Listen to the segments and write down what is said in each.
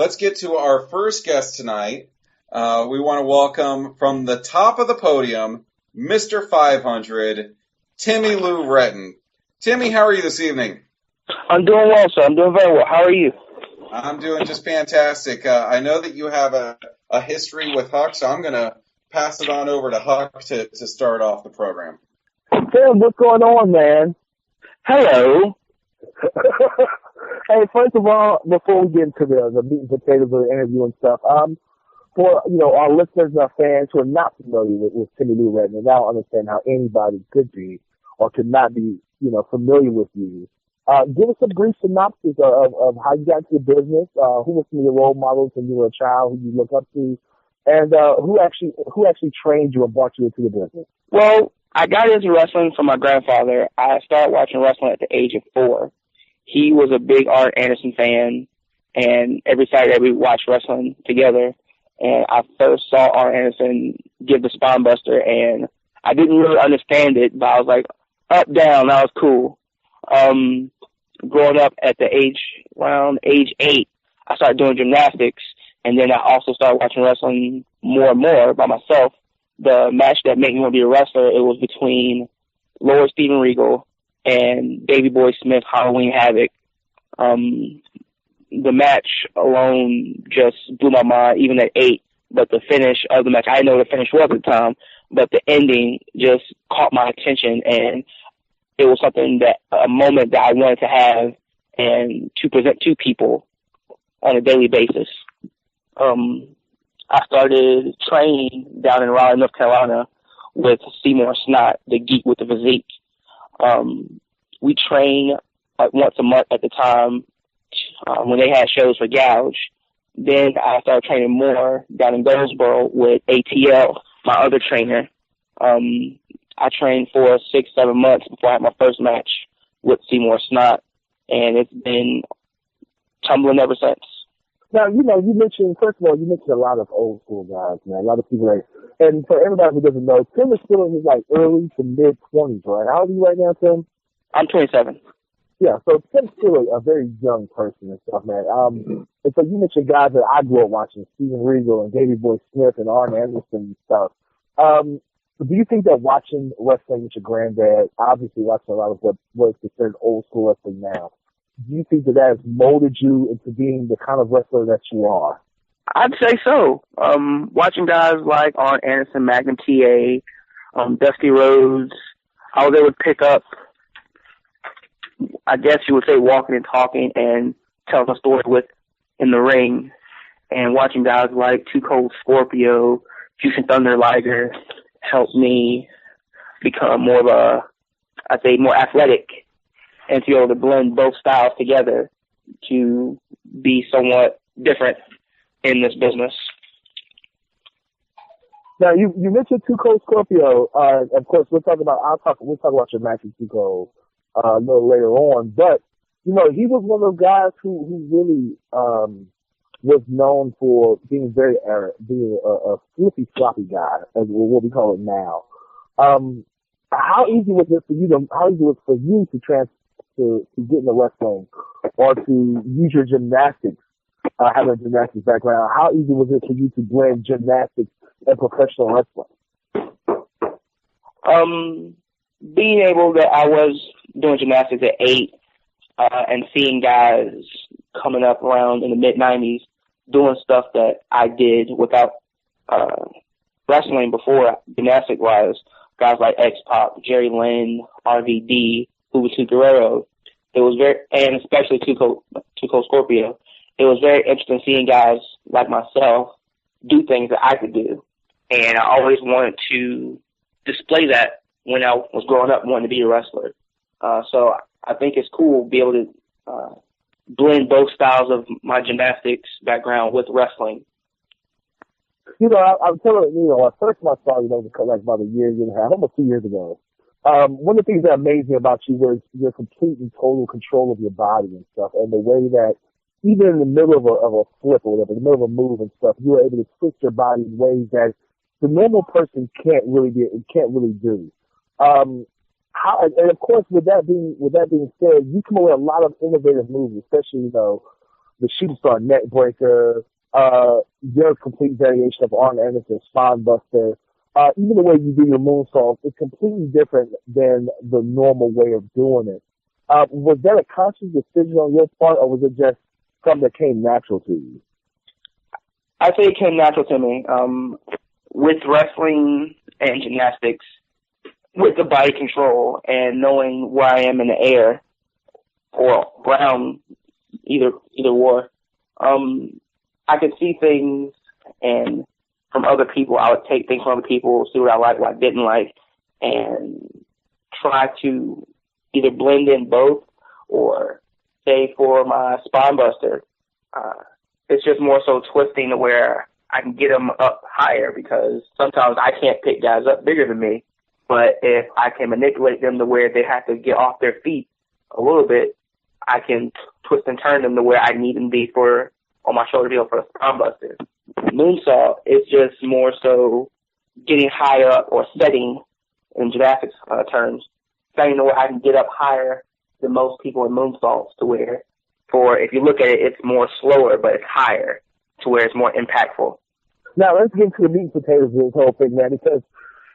let's get to our first guest tonight. We want to welcome from the top of the podium, Mr. 500, Timmy Lou Retton. Timmy, how are you this evening? I'm doing well, sir. I'm doing very well. How are you? I'm doing just fantastic. I know that you have a history with Huck, so I'm going to pass it on over to Huck to start off the program. Tim, what's going on, man? Hello. Hey, first of all, before we get into the meat and potatoes of the interview and stuff, for our listeners and our fans who are not familiar with Timmy Lou Retton, and I don't understand how anybody could be or could not be, familiar with you. Give us a brief synopsis of how you got into the business, who were some of your role models when you were a child, who you look up to, and who actually trained you and brought you into the business. Well, I got into wrestling from my grandfather. I started watching wrestling at the age of 4. He was a big Arn Anderson fan, and every Saturday we watched wrestling together. And I first saw Arn Anderson give the spine buster, and I didn't really understand it, but I was like, up, down, that was cool. Growing up at around age 8, I started doing gymnastics, and then I also started watching wrestling more and more by myself. The match that made me want to be a wrestler, it was between Lord Steven Regal and Davey Boy Smith, Halloween Havoc. The match alone just blew my mind, even at 8. But the finish of the match, I didn't know what the finish was at the time, but the ending just caught my attention, and it was a moment that I wanted to have and to present to people on a daily basis. I started training down in Raleigh, North Carolina with Seymour Snot, the geek with the physique. We trained like once a month at the time when they had shows for Gouge. Then I started training more down in Goldsboro with ATL, my other trainer. I trained for 6-7 months before I had my first match with Seymour Snot, and it's been tumbling ever since. Now, you mentioned, first of all, a lot of old school guys, man. A lot of people and for everybody who doesn't know, Tim is still in his early to mid 20s, right? How old are you right now, Tim? I'm 27. Yeah, so Tim's still a very young person and stuff, man. And so you mentioned guys that I grew up watching, Steven Regal and Davey Boy Smith and Arn Anderson and stuff. Do you think that watching wrestling with your granddad, obviously watching a lot of what is considered old school wrestling now, do you think that has molded you into being the kind of wrestler that you are? I'd say so. Watching guys like Arn Anderson, Magnum TA, Dusty Rhodes, how they would pick up, I guess you would say, walking and talking and telling a story in the ring, and watching guys like Too Cold Scorpio, Jushin Thunder Liger helped me become more of more athletic and to be able to blend both styles together to be somewhat different in this business. Now, you mentioned Too Cold Scorpio. Of course, we'll talk about your match with Too Cold a little later on. But, he was one of those guys who really was known for being very being a flippy, floppy guy, as what we call it now. How easy was it for you to get into wrestling or to use your gymnastics, having a gymnastics background? How easy was it for you to blend gymnastics and professional wrestling? Being able that I was doing gymnastics at 8 and seeing guys coming up around in the mid-90s doing stuff that I did without wrestling before, gymnastic-wise, guys like X-Pac, Jerry Lynn, RVD, Juventud Guerrero. It was and especially Too Cold Scorpio. It was very interesting seeing guys like myself do things that I could do. And I always wanted to display that when I was growing up, wanting to be a wrestler. So I think it's cool to be able to blend both styles of my gymnastics background with wrestling. I'm telling you, at first I saw you, about a year and a half, almost 2 years ago. One of the things that amazed me about you was your complete and total control of your body and stuff, and the way that even in the middle of a flip or whatever, in the middle of a move and stuff, you were able to twist your body in ways that the normal person can't really do. And of course, with that being said, you come up with a lot of innovative moves, especially the shooting star neck breaker, your complete variation of Arn Anderson's spine buster, even the way you do your moonsault is completely different than the normal way of doing it. Was that a conscious decision on your part, or was it just something that came natural to you? I say it came natural to me. With wrestling and gymnastics, with the body control and knowing where I am in the air or ground, either war, I could see things and from other people. I would take things from other people, see what I liked, what I didn't like, and try to either blend in both or say for my spine buster, it's just more so twisting to where I can get them up higher because sometimes I can't pick guys up bigger than me. But if I can manipulate them to where they have to get off their feet a little bit, I can twist and turn them to where I need them to be for on my shoulder deal for a spine buster. Moonsault is just more so getting higher up or setting in gymnastics terms, setting to where I can get up higher than most people in moonsaults to where, for if you look at it, it's more slower, but it's higher to where it's more impactful. Now, let's get to the meat and potatoes of this whole thing, man, because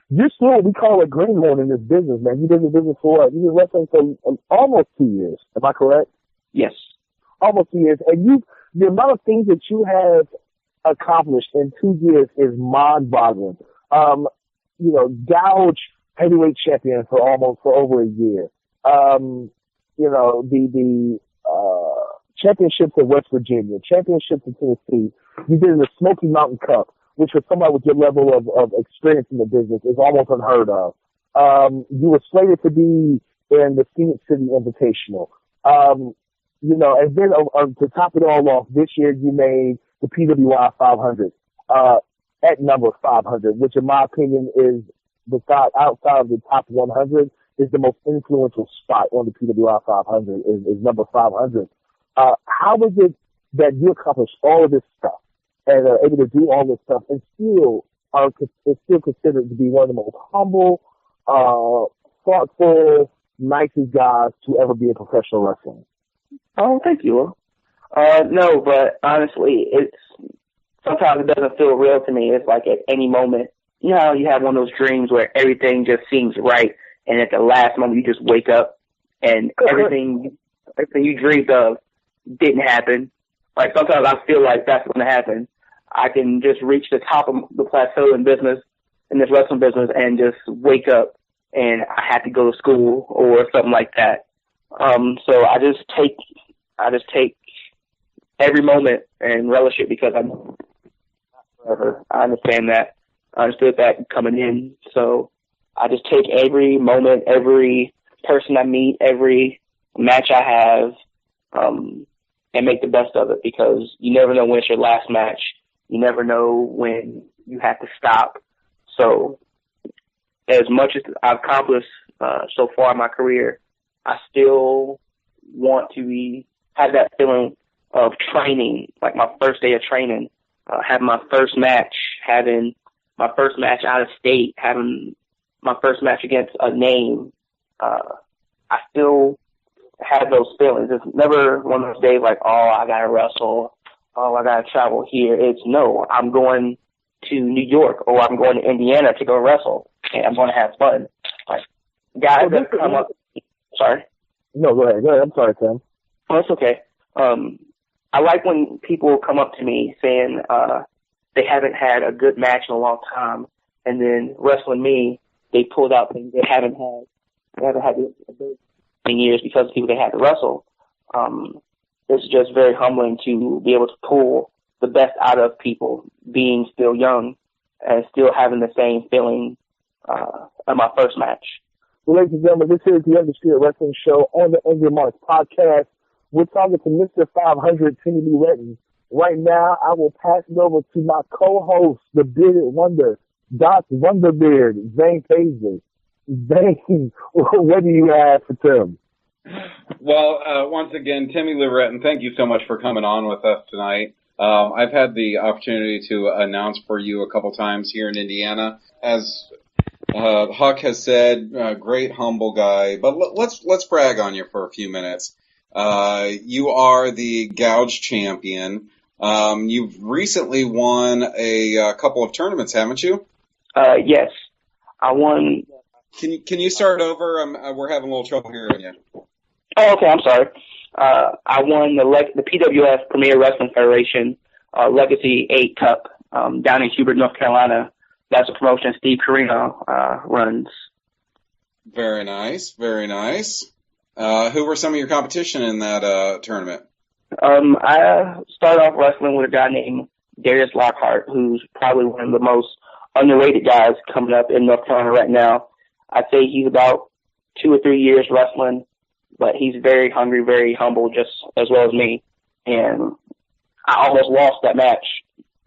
you're still, we call it greenhorn in this business, man. You've been in the business for what? You've been wrestling for almost 2 years. Am I correct? Yes. Almost 2 years. And the amount of things that you have accomplished in 2 years is mind-boggling. Gouge heavyweight champion for over a year. The championships in West Virginia, championships in Tennessee. You did the Smoky Mountain Cup, which for somebody with your level of experience in the business is almost unheard of. You were slated to be in the Phoenix City Invitational. And then to top it all off, this year you made the PWI 500 at number 500, which in my opinion is outside of the top 100 is the most influential spot on the PWI 500 is number 500. How was it that you accomplished all of this stuff and are able to do all this stuff and is still considered to be one of the most humble, thoughtful, nicest guys to ever be in professional wrestling? Oh, thank you. No, but honestly, sometimes it doesn't feel real to me. It's like at any moment, you know how you have one of those dreams where everything just seems right, and at the last moment you just wake up and everything you dreamed of didn't happen. Like sometimes I feel like that's going to happen. I can just reach the top of the plateau in this wrestling business, and just wake up and I have to go to school or something like that. So I just take every moment and relish it because I'm not forever. I understand that. I understood that coming in. So I just take every moment, every person I meet, every match I have, and make the best of it because you never know when it's your last match. You never know when you have to stop. So as much as I've accomplished so far in my career, I still want to have that feeling of training, like my first day of training, having my first match, having my first match out of state, having my first match against a name. I still have those feelings. It's never one of those days like, oh, I got to wrestle. Oh, I got to travel here. It's no, I'm going to New York or I'm going to Indiana to go wrestle and I'm going to have fun. Like, guys that come up. Sorry. No, go ahead. I'm sorry, Tim. Oh, it's okay. I like when people come up to me saying they haven't had a good match in a long time, and then wrestling me, they pulled out things they haven't had. They haven't had in years because of people they had to wrestle. It's just very humbling to be able to pull the best out of people, being still young and still having the same feeling at my first match. Well, ladies and gentlemen, this is the Undisputed Wrestling Show on the Angry Marks podcast. We're talking to Mr. 500, Timmy Retton. Right now, I will pass it over to my co-host, the bearded wonder, Doc Wonderbeard, Zane Paisley. Zane, what do you have for Tim? Well, once again, Timmy Retton, thank you so much for coming on with us tonight. I've had the opportunity to announce for you a couple times here in Indiana. As Huck has said, great, humble guy. But let's brag on you for a few minutes. You are the Gouge champion. You've recently won a couple of tournaments, haven't you? Yes. I won. Can you start over? We're having a little trouble hearing you. Oh, okay. I'm sorry. I won the PWF Premier Wrestling Federation Legacy 8 Cup down in Hubert, North Carolina. That's a promotion Steve Carino runs. Very nice. Very nice. Who were some of your competition in that tournament? I started off wrestling with a guy named Darius Lockhart, who's probably one of the most underrated guys coming up in North Carolina right now. I'd say he's about 2 or 3 years wrestling, but he's very hungry, very humble, just as well as me. And I almost lost that match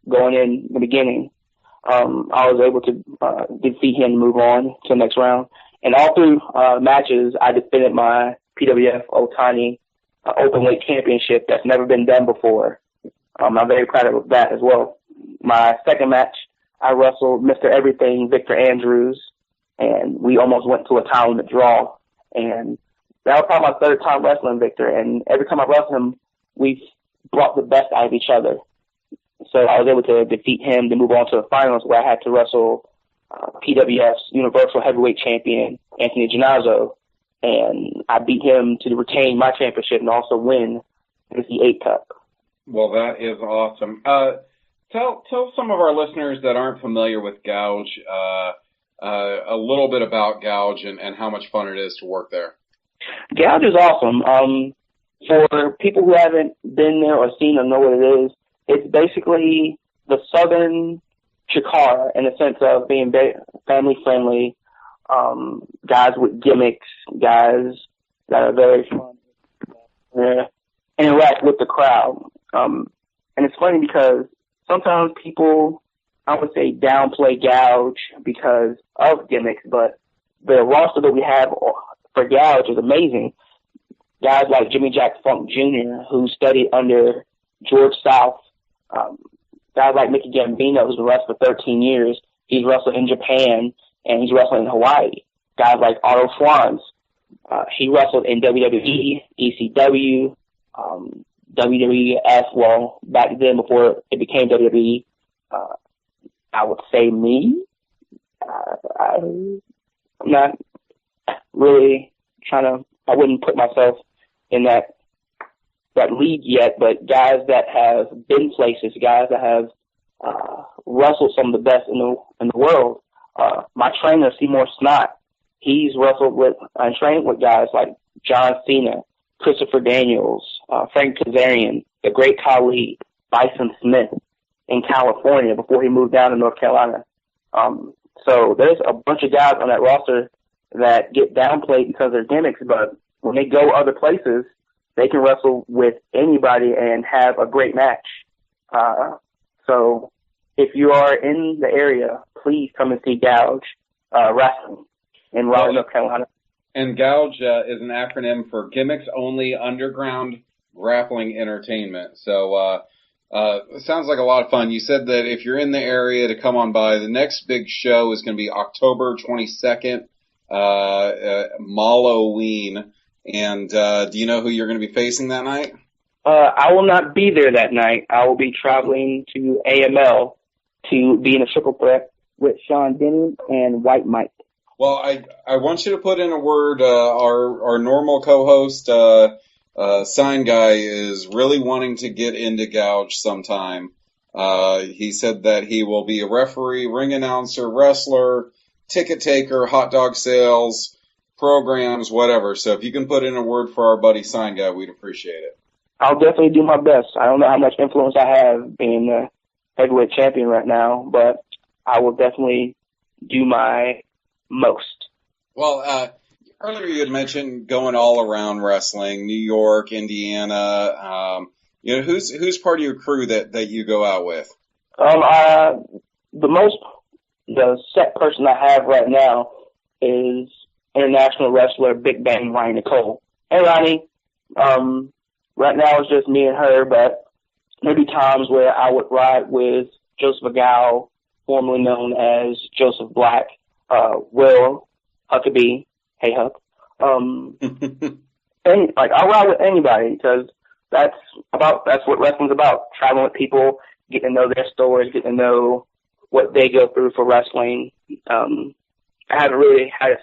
going in the beginning. I was able to defeat him and move on to the next round. And all through matches, I defended my PWF Otani Openweight Championship. That's never been done before. I'm very proud of that as well. My second match, I wrestled Mr. Everything, Victor Andrews, and we almost went to a tie limit draw. And that was probably my third time wrestling Victor, and every time I wrestled him, we've brought the best out of each other. So I was able to defeat him to move on to the finals, where I had to wrestle PWF's Universal Heavyweight Champion, Anthony Ginazzo, and I beat him to retain my championship and also win the 8 Cup. Well, that is awesome. Tell some of our listeners that aren't familiar with Gouge a little bit about Gouge and how much fun it is to work there. Gouge is awesome. For people who haven't been there or seen or know what it is, it's basically the southern Chikara in the sense of being family friendly, guys with gimmicks, guys that are very fun, interact with the crowd. And it's funny because sometimes people, I would say, downplay Gouge because of gimmicks, but the roster that we have for Gouge is amazing. Guys like Jimmy Jack Funk Jr., who studied under George South, guys like Mickey Gambino, who's been wrestling for 13 years. He's wrestled in Japan, and he's wrestling in Hawaii. Guys like Otto Schwanz, he wrestled in WWE, ECW, WWF, well, back then before it became WWE. I would say me. I'm not really I wouldn't put myself in that league yet, but guys that have been places, guys that have wrestled some of the best in the world. My trainer, Seymour Snott, he's wrestled with and trained with guys like John Cena, Christopher Daniels, Frank Kazarian, the great Khali, Bison Smith in California before he moved down to North Carolina. So there's a bunch of guys on that roster that get downplayed because of their gimmicks, but when they go other places, they can wrestle with anybody and have a great match. So if you are in the area, please come and see Gouge Wrestling in Raleigh, North Carolina. And Gouge is an acronym for Gimmicks Only Underground Grappling Entertainment. So it sounds like a lot of fun. You said that if you're in the area to come on by, the next big show is going to be October 22nd, Halloween. And do you know who you're going to be facing that night? I will not be there that night. I will be traveling to AML to be in a triple threat with Sean Denny and White Mike. Well, I want you to put in a word. Our normal co-host, Sign Guy, is really wanting to get into Gouge sometime. He said that he will be a referee, ring announcer, wrestler, ticket taker, hot dog sales, programs, whatever. So if you can put in a word for our buddy Sign Guy, we'd appreciate it. I'll definitely do my best. I don't know how much influence I have being the heavyweight champion right now, but I will definitely do my most. Well, earlier you had mentioned going all around wrestling, New York, Indiana. Who's part of your crew that you go out with? The set person I have right now is international wrestler Big Bang Ryan Nicole. Hey, Ronnie. Right now it's just me and her, but there'd be times where I would ride with Joseph Agal, formerly known as Joseph Black, Will Huckabee, hey Huck, and I'll ride with anybody because that's what wrestling's about. Traveling with people, getting to know their stories, getting to know what they go through for wrestling. I haven't really had a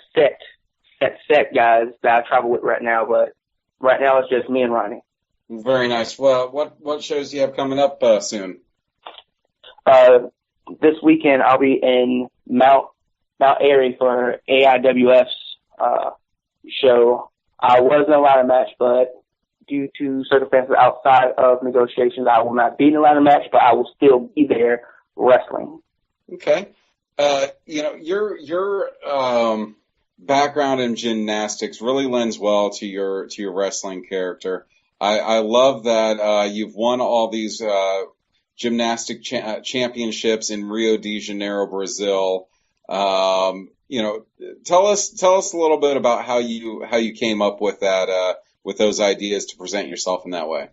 set guys that I travel with right now, but right now it's just me and Ronnie. Very nice. Well, what shows do you have coming up soon? This weekend I'll be in Mount Airy for AIWF's show. I was in a ladder match, but due to circumstances outside of negotiations, I will not be in a ladder match, but I will still be there wrestling. Okay. Your background in gymnastics really lends well to your wrestling character. I love that you've won all these gymnastic championships in Rio de Janeiro, Brazil. Tell us a little bit about how you came up with that with those ideas to present yourself in that way.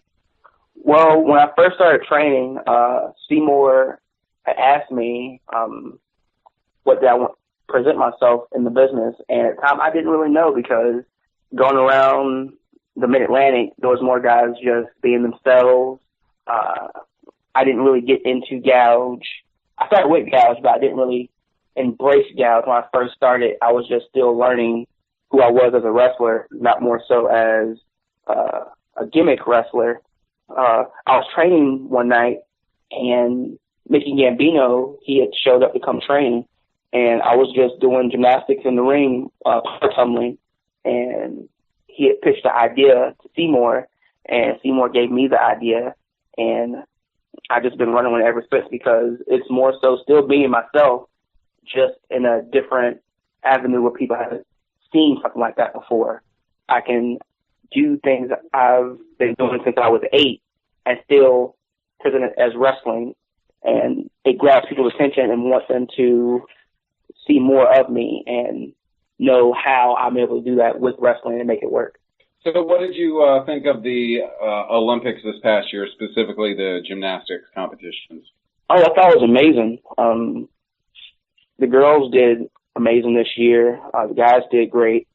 Well, when I first started training, Seymour had asked me what did I want to present myself in the business, and at the time I didn't really know because going around the Mid-Atlantic, there was more guys just being themselves. I didn't really get into gouge. I started with gouge, but I didn't really embrace gouge when I first started. I was just still learning who I was as a wrestler, not more so as a gimmick wrestler. I was training one night, and Mickey Gambino, he had showed up to come train, and I was just doing gymnastics in the ring, power tumbling, and he had pitched the idea to Seymour, and Seymour gave me the idea, and I've just been running with it ever since because it's more so still being myself, just in a different avenue where people haven't seen something like that before. I can do things I've been doing since I was 8 and still present it as wrestling, and it grabs people's attention and wants them to see more of me and know how I'm able to do that with wrestling and make it work. So what did you think of the Olympics this past year, specifically the gymnastics competitions? Oh, I thought it was amazing. The girls did amazing this year. The guys did great.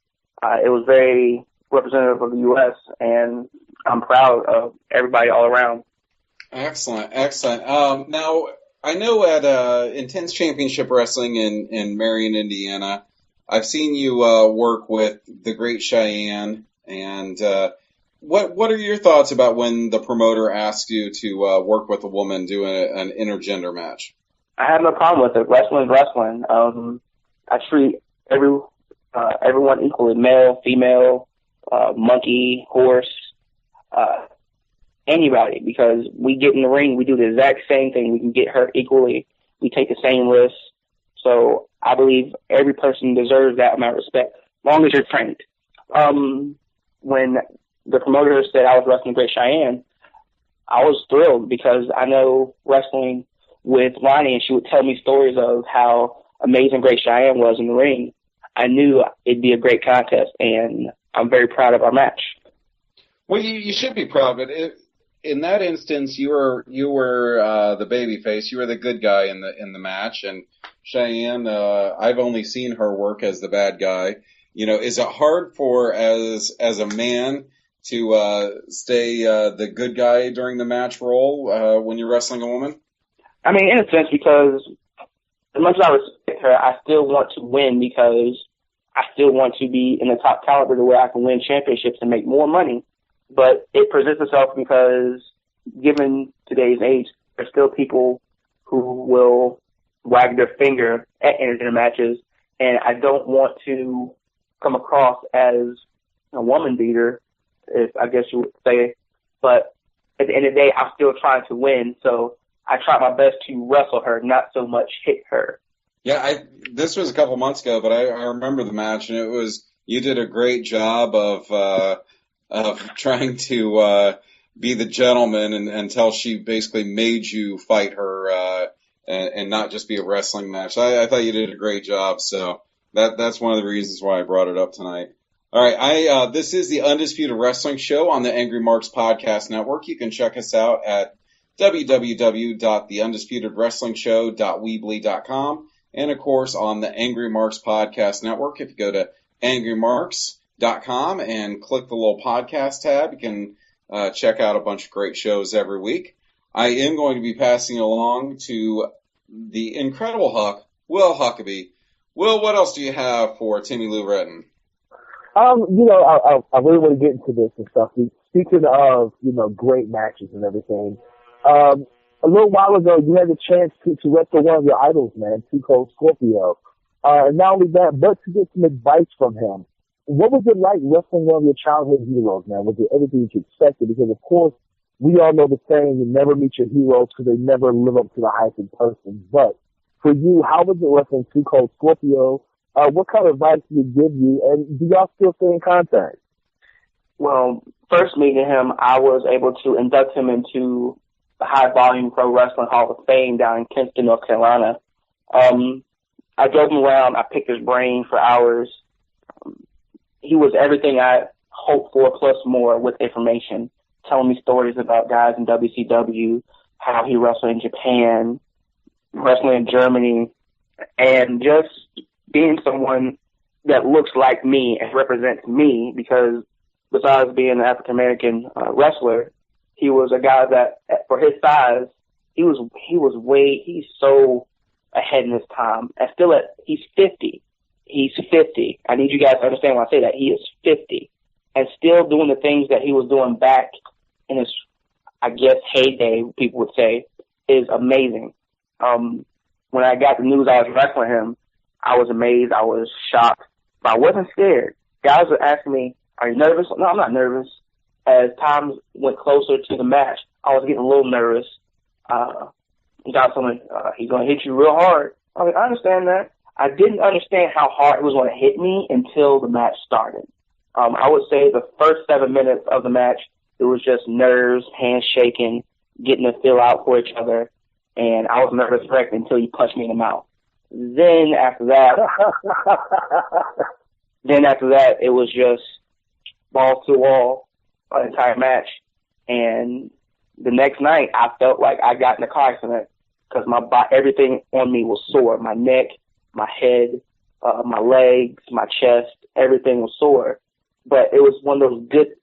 It was very representative of the U.S., and I'm proud of everybody all around. Excellent. Now, I know at Intense Championship Wrestling in Marion, Indiana, I've seen you work with the Great Cheyenne, and what are your thoughts about when the promoter asks you to work with a woman doing an intergender match? I have no problem with it. Wrestling is wrestling. I treat everyone equally, male, female, monkey, horse, anybody, because we get in the ring, we do the exact same thing. We can get hurt equally. We take the same risks. So I believe every person deserves that amount of respect, as long as you're trained. When the promoter said I was wrestling Great Cheyenne, I was thrilled because I know wrestling with Lonnie, and she would tell me stories of how amazing Great Cheyenne was in the ring. I knew it'd be a great contest, and I'm very proud of our match. Well, you should be proud of it. In that instance, you were the baby face. You were the good guy in the match, and Cheyenne, I've only seen her work as the bad guy. Is it hard for as a man to stay the good guy during the match role when you're wrestling a woman? I mean, in a sense, because as much as I respect her, I still want to win because I still want to be in the top caliber to where I can win championships and make more money. But it presents itself because, given today's age, there's still people who will wag their finger at intergender matches, and I don't want to come across as a woman beater, if I guess you would say. But at the end of the day, I'm still trying to win, so I try my best to wrestle her, not so much hit her. Yeah, this was a couple months ago, but I remember the match, and you did a great job of trying to be the gentleman until she basically made you fight her and not just be a wrestling match. I thought you did a great job, so that's one of the reasons why I brought it up tonight. All right, this is the Undisputed Wrestling Show on the Angry Marks Podcast Network. You can check us out at www.theundisputedwrestlingshow.weebly.com and, of course, on the Angry Marks Podcast Network. If you go to Angry Marks MegaManFan.com and click the little podcast tab. You can check out a bunch of great shows every week. I am going to be passing along to the incredible Huck, Will Huckabee. Will, what else do you have for Timmy Lou Retton? I really want to get into this and stuff. Speaking of, great matches and everything, a little while ago, you had the chance to wrestle one of your idols, man, Too Cold Scorpio. And not only that, but to get some advice from him. What was it like wrestling one of your childhood heroes, man? Was it everything that you expected? Because, of course, we all know the saying, you never meet your heroes because they never live up to the hype in person. But for you, how was it wrestling Too Cold Scorpio? What kind of advice did he give you? And do y'all still stay in contact? Well, first meeting him, I was able to induct him into the High Volume Pro Wrestling Hall of Fame down in Kinston, North Carolina. I drove him around. I picked his brain for hours. He was everything I hoped for, plus more, with information, telling me stories about guys in WCW, how he wrestled in Japan, wrestling in Germany, and just being someone that looks like me and represents me, because besides being an African-American wrestler, he was a guy that, for his size, he's so ahead in his time. And still he's 50. He's 50. I need you guys to understand when I say that. He is 50. And still doing the things that he was doing back in his, I guess, heyday, people would say, is amazing. When I got the news I was wrestling him, I was amazed. I was shocked. But I wasn't scared. Guys were asking me, are you nervous? No, I'm not nervous. As time went closer to the match, I was getting a little nervous. He got someone, he's going to hit you real hard. I mean, I understand that. I didn't understand how hard it was going to hit me until the match started. I would say the first 7 minutes of the match, it was just nerves, hands shaking, getting a feel out for each other. And I was nervous wrecked until he punched me in the mouth. Then after that, it was just balls to the wall, an entire match. And the next night, I felt like I got in a car accident because everything on me was sore. My neck, my head, my legs, my chest, everything was sore. But it was one of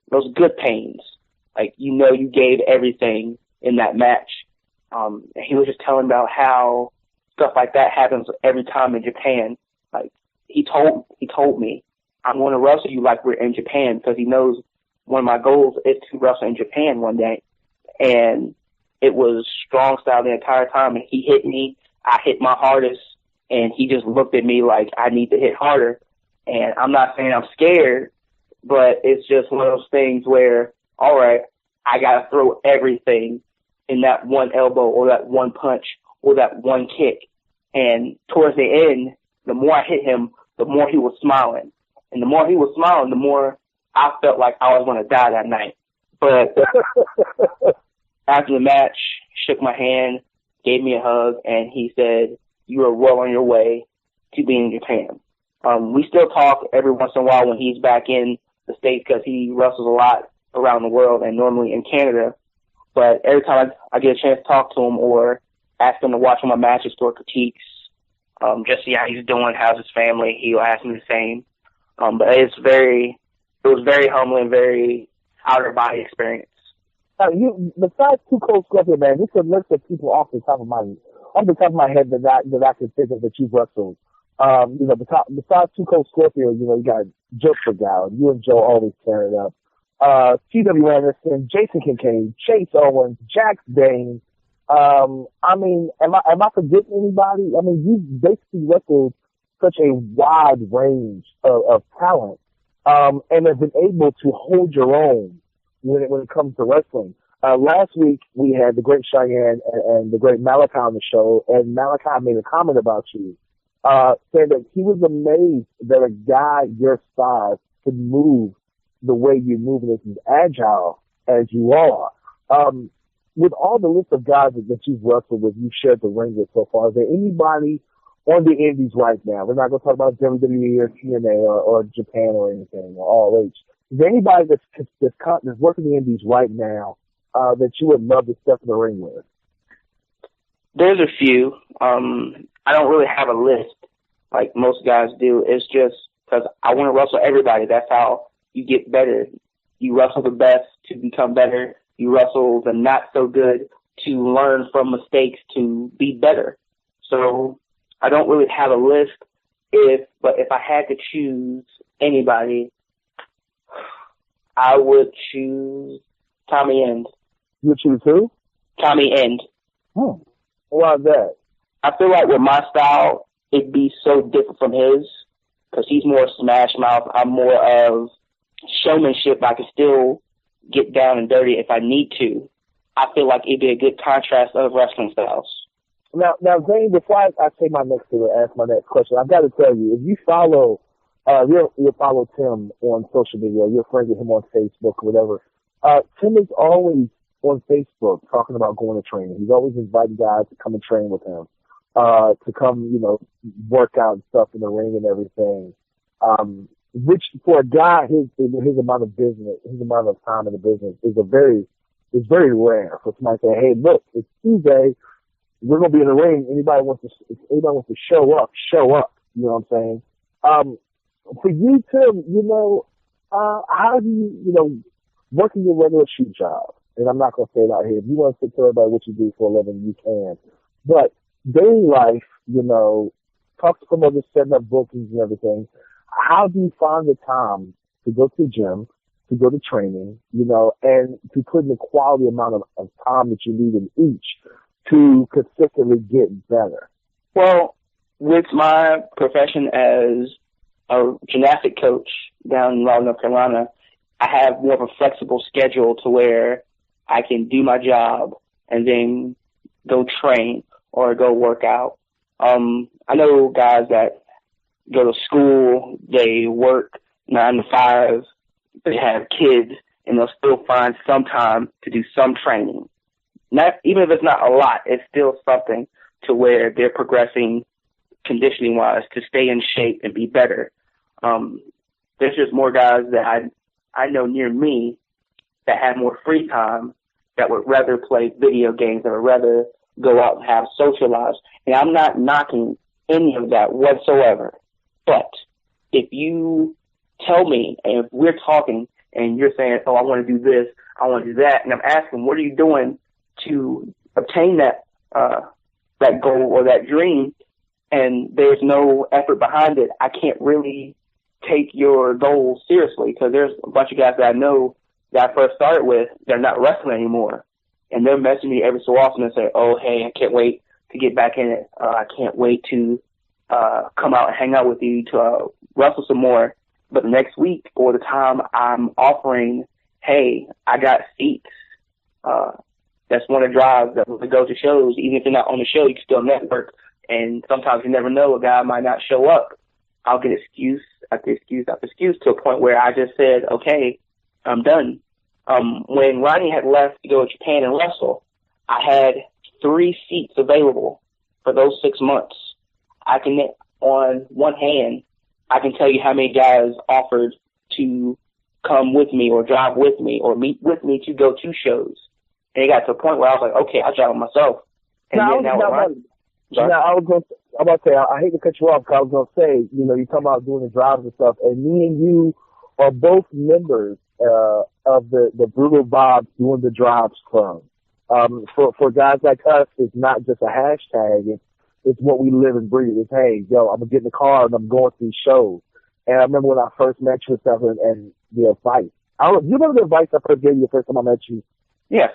those good pains. Like, you gave everything in that match. He was just telling about how stuff like that happens every time in Japan. Like, he told me, I'm going to wrestle you like we're in Japan, because he knows one of my goals is to wrestle in Japan one day. And it was strong style the entire time. And he hit me. I hit my hardest. And he just looked at me like I need to hit harder. And I'm not saying I'm scared, but it's just one of those things where, all right, I got to throw everything in that one elbow or that one punch or that one kick. And towards the end, the more I hit him, the more he was smiling. And the more he was smiling, the more I felt like I was going to die that night. But after the match, shook my hand, gave me a hug, and he said, you are well on your way to being in Japan. We still talk every once in a while when he's back in the States, because he wrestles a lot around the world and normally in Canada. But every time I get a chance to talk to him or ask him to watch one of my matches for critiques, just see how he's doing, how's his family, he'll ask me the same. But it was very humbling, very out-of-body experience. Besides Too Cold Scorpio, man, this is a list of people off the top of my head that I can think of that you've wrestled. Besides Too Cold Scorpio, you got Joe Fregale. You and Joe always tear it up. T.W. Anderson, Jason Kincaid, Chase Owens, Jax Dane. Am I forgetting anybody? I mean, you basically wrestled such a wide range of talent, and have been able to hold your own when it comes to wrestling. Last week we had the great Cheyenne and the great Malachi on the show, and Malachi made a comment about you, saying that he was amazed that a guy your size could move the way you move and is as agile as you are. With all the list of guys that you've wrestled with, you've shared the ring with so far, is there anybody on the indies right now? We're not going to talk about WWE or TNA or Japan or anything, or ROH. Is there anybody that's working the indies right now that you would love to step in the ring with? There's a few. I don't really have a list like most guys do. It's just because I want to wrestle everybody. That's how you get better. You wrestle the best to become better. You wrestle the not so good to learn from mistakes to be better. So I don't really have a list. But if I had to choose anybody, I would choose Tommy End. You would choose who? Tommy End. Why is that? I feel like with my style, it'd be so different from his, because he's more smash mouth. I'm more of showmanship. I can still get down and dirty if I need to. I feel like it'd be a good contrast of wrestling styles. Now, Zane, before I say my next thing or ask my next question, I've got to tell you, if you follow, you follow Tim on social media, you're friends with him on Facebook or whatever, Tim is always on Facebook talking about going to training. He's always inviting guys to come and train with him, to come, work out and stuff in the ring and everything. Which for a guy, his amount of business, his amount of time in the business is very rare for somebody to say, hey, look, it's Tuesday. We're going to be in the ring. If anybody wants to show up. You know what I'm saying? For you, Tim, how do you, working your regular shoot job, and I'm not going to say it out here. If you want to tell everybody what you do for a living, you can. But daily life, talk to promoters, setting up bookings and everything. How do you find the time to go to the gym, to go to training, and to put in the quality amount of time that you need in each to consistently get better? Well, with my profession as a gymnastic coach down in Raleigh, North Carolina, I have more of a flexible schedule to where I can do my job and then go train or go work out. I know guys that go to school, they work 9 to 5, they have kids, and they'll still find some time to do some training. Even if it's not a lot, it's still something to where they're progressing conditioning-wise to stay in shape and be better. There's just more guys that I know near me that have more free time that would rather play video games, that would rather go out and have social lives. And I'm not knocking any of that whatsoever. But if you tell me, and if we're talking and you're saying, oh, I want to do this, I want to do that, and I'm asking, what are you doing to obtain that goal or that dream, and there's no effort behind it, I can't really take your goals seriously, because there's a bunch of guys that I know that I first started with, they're not wrestling anymore, and they're messaging me every so often and say, oh, hey, I can't wait to get back in it. I can't wait to come out and hang out with you to wrestle some more. But the next week or the time I'm offering, hey, I got seats, that's one of the drives that we go to shows. Even if you're not on the show, you can still network. And sometimes you never know, a guy might not show up. I'll get excuse after excuse after excuse to a point where I just said, okay, I'm done. When Ronnie had left to go to Japan and wrestle, I had 3 seats available for those 6 months. I can, on one hand, I can tell you how many guys offered to come with me or drive with me or meet with me to go to shows. And it got to a point where I was like, okay, I'll drive myself. And I hate to cut you off, because I was going to say, you talk about doing the drives and stuff, and me and you are both members of the Brutal Bob's Doing the Drives Club. For guys like us, it's not just a hashtag. It's what we live and breathe. It's, hey, yo, I'm going to get in the car and I'm going to these shows. And I remember when I first met you and stuff, and the advice. Do you remember the advice I first gave you the first time I met you? Yes.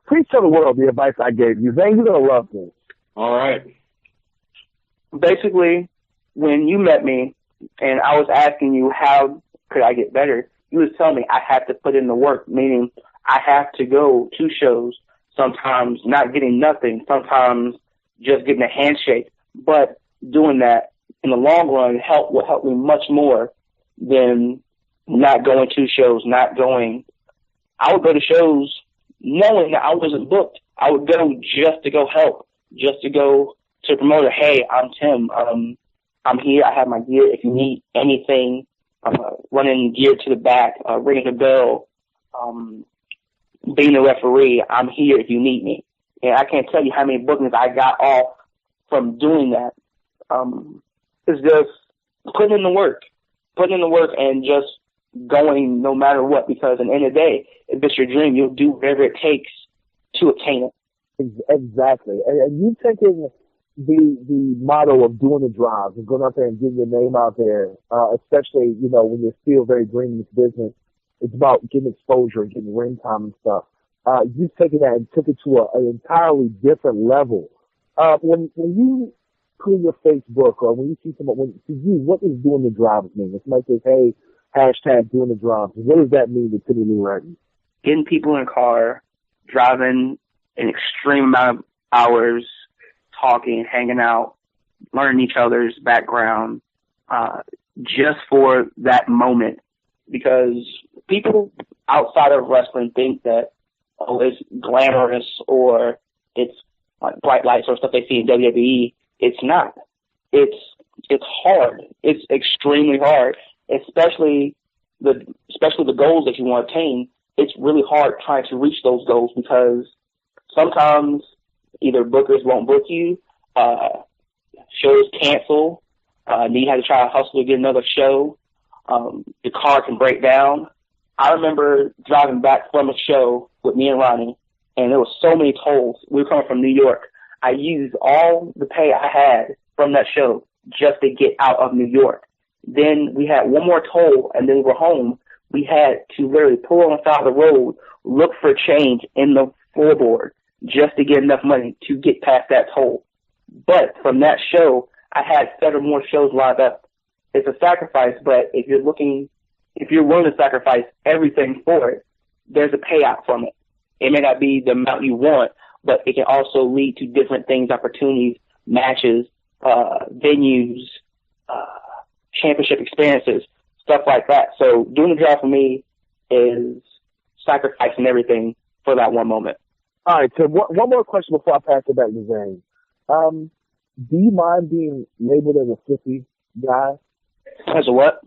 Please tell the world the advice I gave you. Zane, you're going to love this. All right. Basically, when you met me and I was asking you how could I get better, you was telling me I have to put in the work, meaning I have to go to shows, sometimes not getting nothing, sometimes just getting a handshake. But doing that in the long run will help me much more than not going to shows, not going. I would go to shows knowing that I wasn't booked. I would go just to go help, just to go to the promoter. Hey, I'm Tim. I'm here. I have my gear. If you need anything, running gear to the back, ringing the bell, being a referee, I'm here if you need me. And I can't tell you how many bookings I got off from doing that. It's just putting in the work. putting in the work and just going no matter what, because at the end of the day, if it's your dream, you'll do whatever it takes to obtain it. Exactly. And you taking the motto of doing the drives and going out there and getting your name out there, especially, you know, when you're still very green in this business, it's about getting exposure and getting ring time and stuff. You've taken that and took it to an entirely different level. When you put in your Facebook or when you see someone, to you, what does doing the drives mean? If somebody says, hey, hashtag doing the drives, what does that mean to Timmy Lee Retton? Getting people in a car, driving an extreme amount of hours, talking, hanging out, learning each other's background, just for that moment. Because people outside of wrestling think that, oh, it's glamorous or it's like bright lights or stuff they see in WWE. It's not. It's hard. It's extremely hard, especially the goals that you want to attain. It's really hard trying to reach those goals because sometimes either bookers won't book you, shows cancel, then you have to try to hustle to get another show. The car can break down. I remember driving back from a show with me and Ronnie, and there was so many tolls. We were coming from New York. I used all the pay I had from that show just to get out of New York. Then we had one more toll, and then we were home. We had to literally pull on the side of the road, look for change in the floorboard just to get enough money to get past that toll. But from that show, I had several more shows lined up. It's a sacrifice, but if you're willing to sacrifice everything for it, there's a payout from it. It may not be the amount you want, but it can also lead to different things, opportunities, matches, venues, championship experiences, stuff like that. So doing the drive for me is sacrificing everything for that one moment. All right, so one more question before I pass it back to Zane. Do you mind being labeled as a flippy guy? As a what?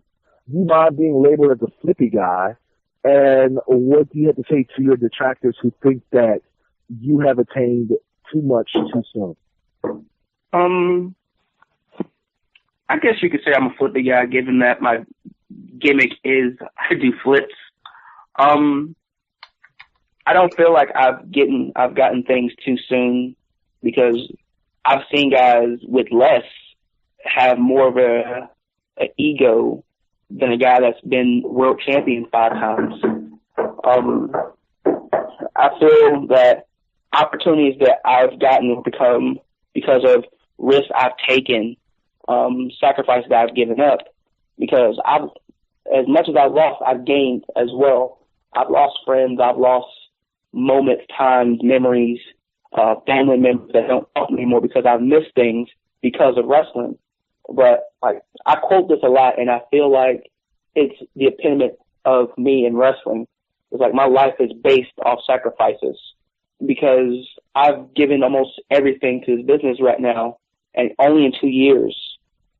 Do you mind being labeled as a flippy guy? And what do you have to say to your detractors who think that you have attained too much too soon? I guess you could say I'm a flippy guy, given that my gimmick is I do flips. I don't feel like I've gotten things too soon because I've seen guys with less have more of an ego than a guy that's been world champion 5 times. I feel that opportunities that I've gotten have become because of risks I've taken, sacrifices that I've given up. Because as much as I've lost, I've gained as well. I've lost friends, I've lost moments, times, memories, family members that don't talk anymore because I've missed things because of wrestling. But like I quote this a lot, and I feel like it's the epitome of me in wrestling. It's like my life is based off sacrifices because I've given almost everything to this business right now, and only in 2 years.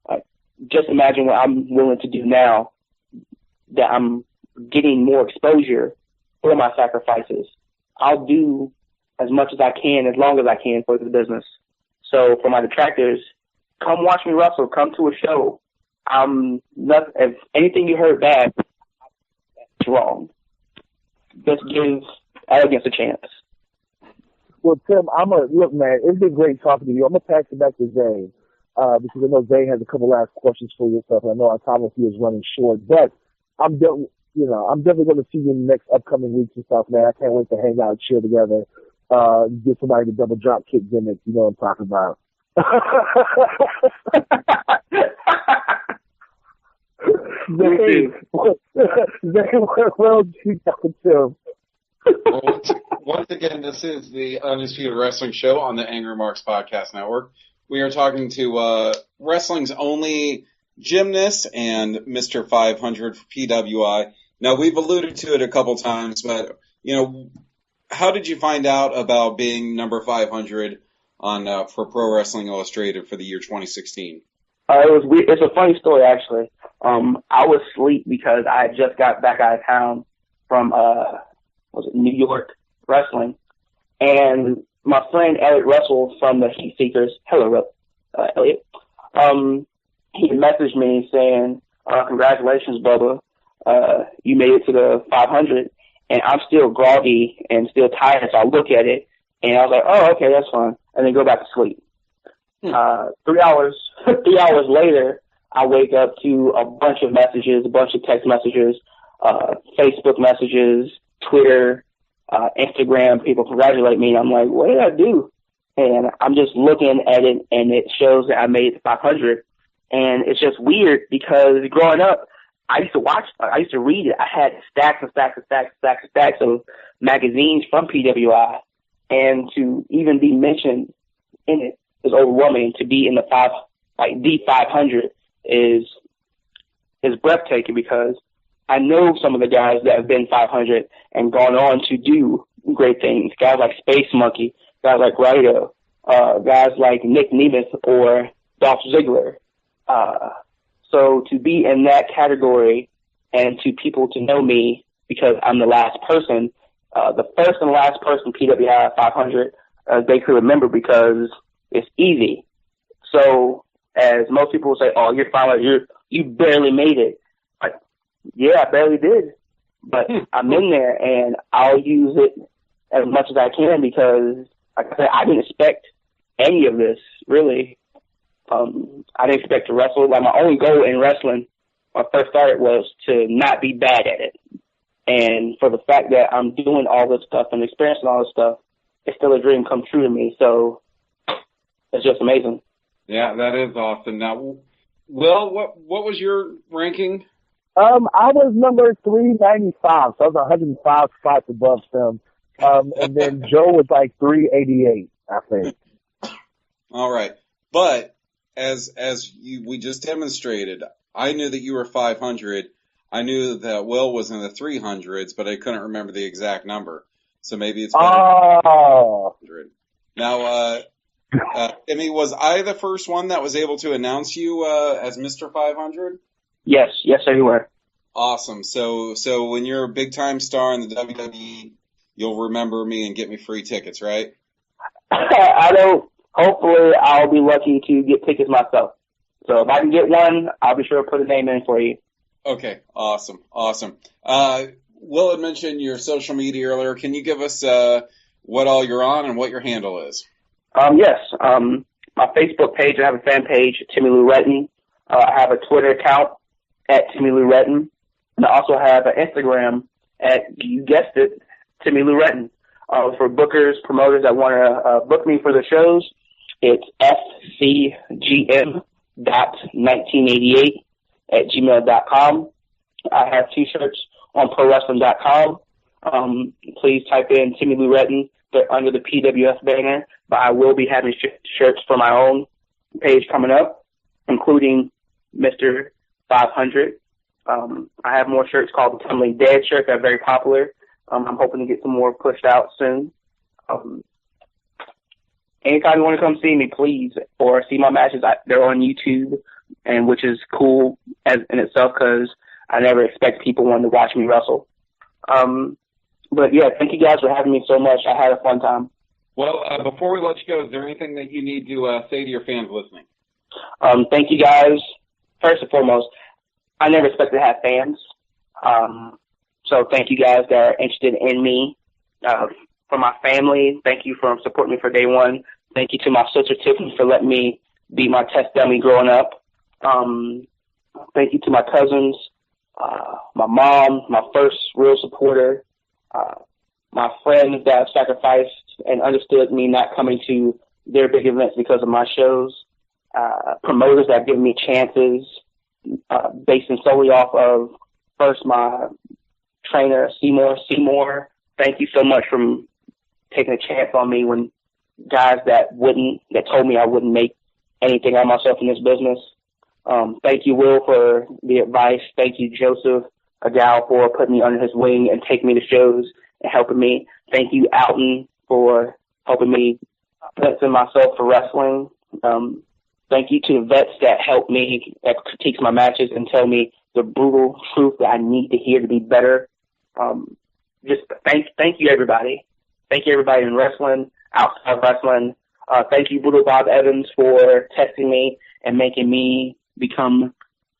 Like, just imagine what I'm willing to do now that I'm getting more exposure for my sacrifices. I'll do as much as I can, as long as I can for the business. So for my detractors, come watch me wrestle. Come to a show. If anything you heard bad, that's wrong. Just give Elegance a chance. Well, Tim, look, man, it's been great talking to you. I'm going to pass it back to Zane, because I know Zane has a couple last questions for yourself. I know our time with you is running short, but I'm definitely going to see you in the next upcoming weeks and stuff, man. I can't wait to hang out and chill together, get somebody to double drop kick gimmick. You know what I'm talking about. Zane, well, you Tim. Well, once again, this is the Undisputed Wrestling Show on the Angry Marks Podcast Network. We are talking to wrestling's only gymnast and Mr. 500 for PWI. Now, we've alluded to it a couple times, but, how did you find out about being number 500 on for Pro Wrestling Illustrated for the year 2016? It's a funny story, actually. I was asleep because I had just got back out of town from New York wrestling, and my friend Elliot Russell from the Heat Seekers, hello Elliot, he messaged me saying, congratulations, Bubba. You made it to the 500. And I'm still groggy and still tired, so I look at it, and I was like, oh, okay, that's fine, and then go back to sleep. 3 hours later, I wake up to a bunch of messages, a bunch of text messages, Facebook messages, Twitter, Instagram, people congratulate me. I'm like, what did I do? And I'm just looking at it, and it shows that I made it to 500. And it's just weird because growing up, I used to read it. I had stacks and stacks and stacks and stacks and stacks of magazines from PWI. And to even be mentioned in it is overwhelming. To be in the the 500 is breathtaking because I know some of the guys that have been 500 and gone on to do great things. Guys like Space Monkey, guys like Rito, guys like Nick Nemeth or Dolph Ziggler. So to be in that category and to people to know me because I'm the last person, the first and last person PWI 500, they could remember because it's easy. So as most people will say, oh, you're fine, you barely made it. Like, yeah, I barely did. But I'm in there and I'll use it as much as I can because, like I said, I didn't expect any of this, really. I didn't expect to wrestle. Like, my only goal in wrestling when I first started was to not be bad at it. And for the fact that I'm doing all this stuff and experiencing all this stuff, it's still a dream come true to me. So it's just amazing. Yeah, that is awesome. Now, Will, what was your ranking? I was number 395, so I was 105 spots above them. And then Joe was like 388, I think. All right. But as we just demonstrated, I knew that you were 500. I knew that Will was in the 300s, but I couldn't remember the exact number. So maybe it's better than 500. Now, Timmy, was I the first one that was able to announce you as Mr. 500? Yes, sir, you were. Awesome. So when you're a big-time star in the WWE, you'll remember me and get me free tickets, right? I don't. Hopefully, I'll be lucky to get tickets myself. So if I can get one, I'll be sure to put a name in for you. Okay, awesome. Will had mentioned your social media earlier. Can you give us what all you're on and what your handle is? Yes. My Facebook page, I have a fan page, Timmy Lou Retton. I have a Twitter account at Timmy Lou Retton. And I also have an Instagram at, you guessed it, Timmy Lou Retton. For bookers, promoters that want to book me for the shows, it's fcgm.1988@gmail.com. I have t-shirts on prowrestling.com. Please type in Timmy Lou Retton. They're under the PWS banner, but I will be having shirts for my own page coming up, including Mr. 500. I have more shirts called the Tumbling Dead shirt that are very popular. I'm hoping to get some more pushed out soon. Anytime you want to come see me, please, or see my matches, they're on YouTube, and which is cool in itself because I never expect people wanting to watch me wrestle. But yeah, thank you guys for having me so much. I had a fun time. Well, before we let you go, is there anything that you need to say to your fans listening? Thank you guys. First and foremost, I never expected to have fans. So thank you guys that are interested in me. For my family, thank you for supporting me for day one. Thank you to my sister Tiffany for letting me be my test dummy growing up. Thank you to my cousins, my mom, my first real supporter, my friends that have sacrificed and understood me not coming to their big events because of my shows, promoters that have given me chances based solely off of, first, my trainer, Seymour. Thank you so much for taking a chance on me when guys that told me I wouldn't make anything out of myself in this business. Thank you, Will, for the advice. Thank you, Joseph Agal, for putting me under his wing and taking me to shows and helping me. Thank you, Alton, for helping me in myself for wrestling. Thank you to the vets that help me, that critiques my matches and tell me the brutal truth that I need to hear to be better. Just thank you, everybody. Thank you, everybody in wrestling, outside of wrestling. Thank you, Brutal Bob Evans, for testing me and making me become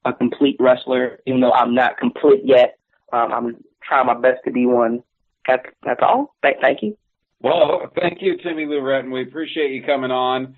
a complete wrestler, even though I'm not complete yet. I'm trying my best to be one. That's all. Thank you. Well, thank you, Timmy Lou Retton. We appreciate you coming on.